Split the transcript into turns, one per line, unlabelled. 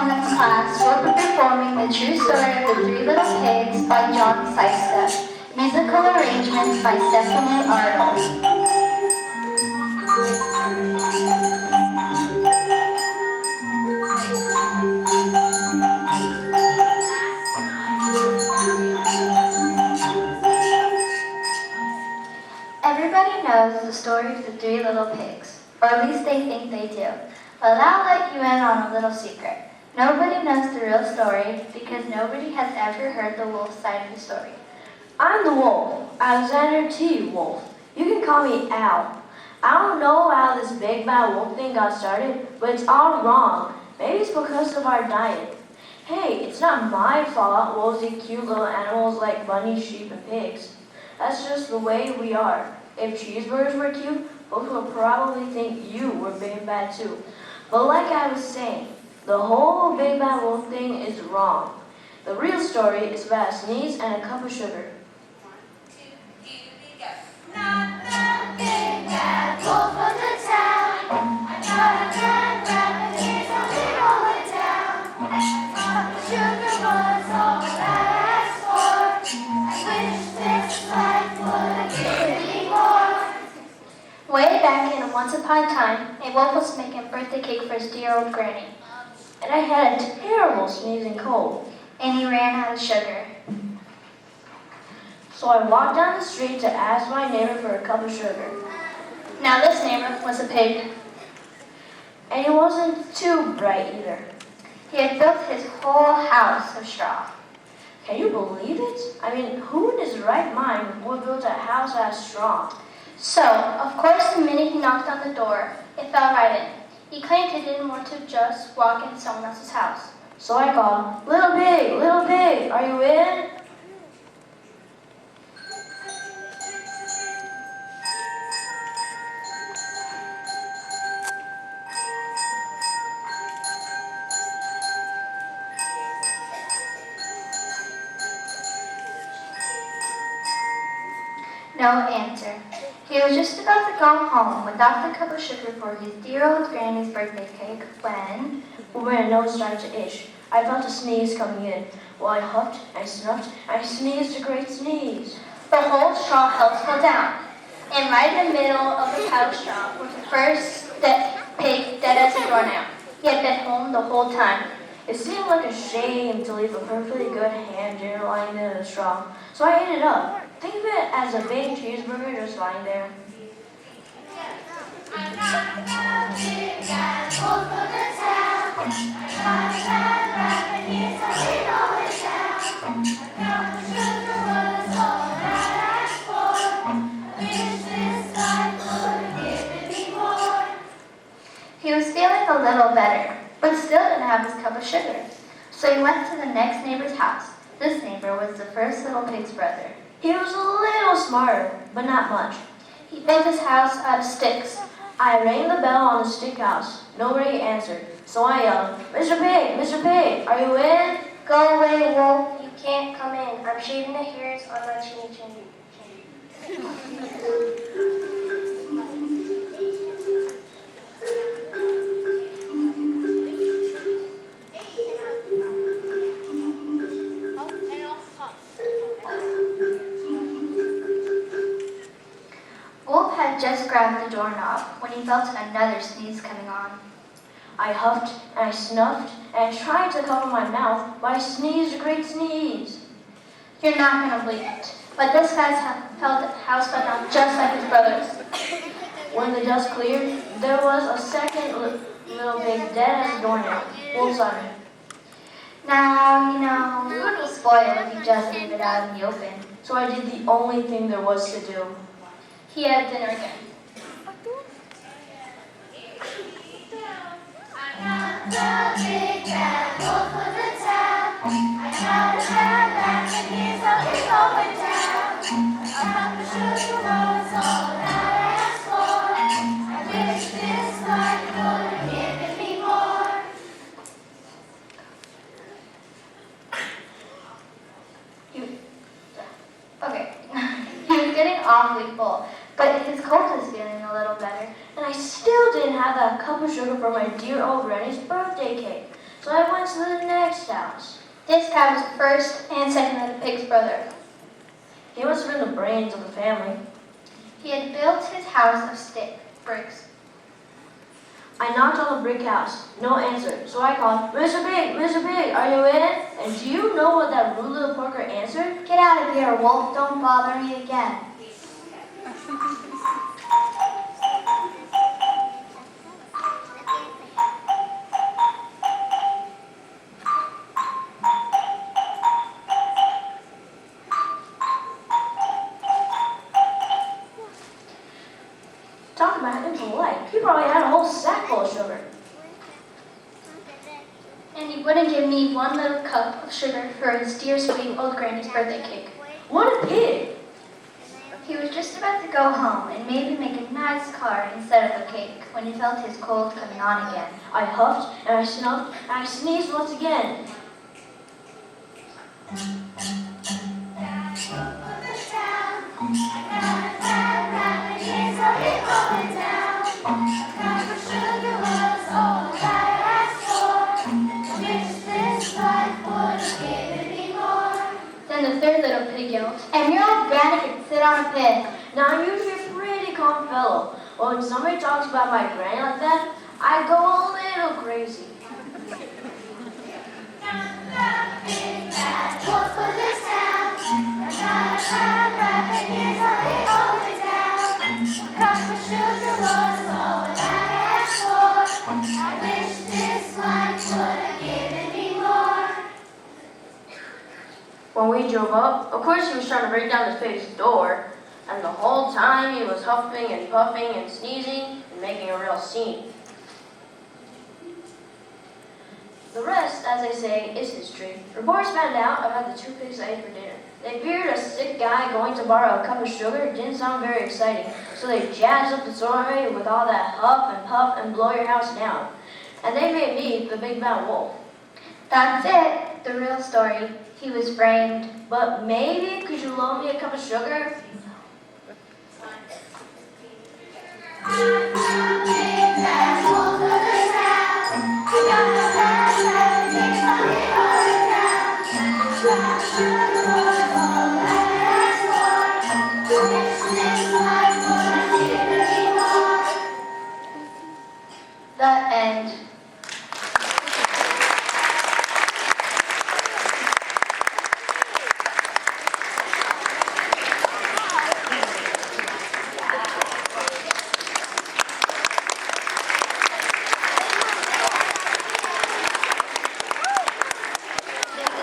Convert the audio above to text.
performance class will be performing The True Story of the Three Little Pigs by John Systa. Musical arrangements by Stephanie Arnold. Everybody knows the story of the Three Little Pigs, or at least they think they do. But I'll let you in on a little secret. Nobody knows the real story because nobody has ever heard the wolf side of the story.
I'm the wolf, Alexander T. Wolf. You can call me Al. I don't know how this big bad wolf thing got started, but it's all wrong. Maybe it's because of our diet. Hey, it's not my fault wolves eat cute little animals like bunnies, sheep, and pigs. That's just the way we are. If cheeseburgers were cute, folks would probably think you were big and bad too. But like I was saying, the whole big bad wolf thing is wrong. The real story is about a sneeze and a cup of sugar.
1, 2, 3, go. Not the big bad wolf of the town. I'm not a bad rabbit, he's a little town. Cup of sugar was all that I asked for. I wish this life would have given me more.
Way back in a once upon a time, a wolf was making a birthday cake for his dear old granny,
And I had a terrible sneezing cold.
and he ran out of sugar.
So I walked down the street to ask my neighbor for a cup of sugar.
Now this neighbor was a pig.
And he wasn't too bright either.
He had built his whole house of straw.
Can you believe it? I mean, who in his right mind would build a house out of straw?
So, of course, the minute he knocked on the door, it fell right in. He claimed he didn't want to just walk into someone else's house.
So I called, Little pig, are you in?
No answer. He was just about to go home without the cup of sugar for his dear old granny's birthday cake when...
My nose started to itch. I felt a sneeze coming in. Well, I huffed, I snuffed, I sneezed a great sneeze.
The whole straw house fell down. And right in the middle of the pile of straw was the first pig dead as a doornail. He had been home the whole time.
It seemed like a shame to leave a perfectly good ham dinner lying there in the straw. So I ate it up. Think of it as a big cheeseburger just lying there.
I'm not the big bad wolf of the town. I'm not a bad rabbit, he's a little town. A cup of sugar was all that I asked for. I wish this life would have given me more.
He was feeling a little better, but still didn't have his cup of sugar. So he went to the next neighbor's house. This neighbor was the first little pig's brother.
He was a little smarter, but not much.
He built his house out of sticks.
I rang the bell on the stick house. Nobody answered. So I yelled, Mr. Pig, are you in?
Go away, wolf. You can't come in. I'm shaving the hairs on my chinny chin. Wolf had just grabbed the doorknob when he felt another sneeze coming on.
I huffed and I snuffed and I tried to cover my mouth, but I sneezed a great sneeze.
You're not going to believe it, but this guy's house fell down just like his brother's.
When the dust cleared, there was a second little pig dead as a doornail. Wolf Simon.
Now, you wouldn't spoil if you just leave it out in the open.
So I did the only thing there was to do.
He had dinner again.
I'm not the big bad wolf of the town. I'm not a bad rabbit, he's a little town. A cup of sugar was all that I asked for. I wish this life would have given me more.
Okay, he was getting awfully full, but his cold was feeling a little better.
And I still didn't have that cup of sugar for my dear old granny's birthday cake. So I went to the next house.
This guy was the first and second little pig's brother.
He must have been the brains of the family.
He had built his house of bricks.
I knocked on the brick house. No answer. So I called, Mr. Big, Mr. Big, are you in? And do you know what that rude little porker answered?
Get out of here, Wolf. Don't bother me again.
Talk about impolite. He probably had a whole sack full of sugar.
And he wouldn't give me one little cup of sugar for his dear sweet old granny's birthday cake.
What a pig!
He was just about to go home and maybe make a nice card instead of a cake when he felt his cold coming on again.
I huffed and I snuffed and I sneezed once again.
Then the third little pig yelled, and your old granny could sit on a pig.
Now I'm usually a pretty calm fellow, but when somebody talks about my granny like that, I go a little crazy. When we drove up, of course he was trying to break down this pig's door, and the whole time he was huffing and puffing and sneezing and making a real scene. The rest, as they say, is history. Reports found out about the two pigs I ate for dinner. They feared a sick guy going to borrow a cup of sugar didn't sound very exciting, so they jazzed up the story with all that huff and puff and blow your house down. And they made me the big bad wolf.
That's it, the real story. He was framed.
But maybe could you loan me a cup of sugar?
The end.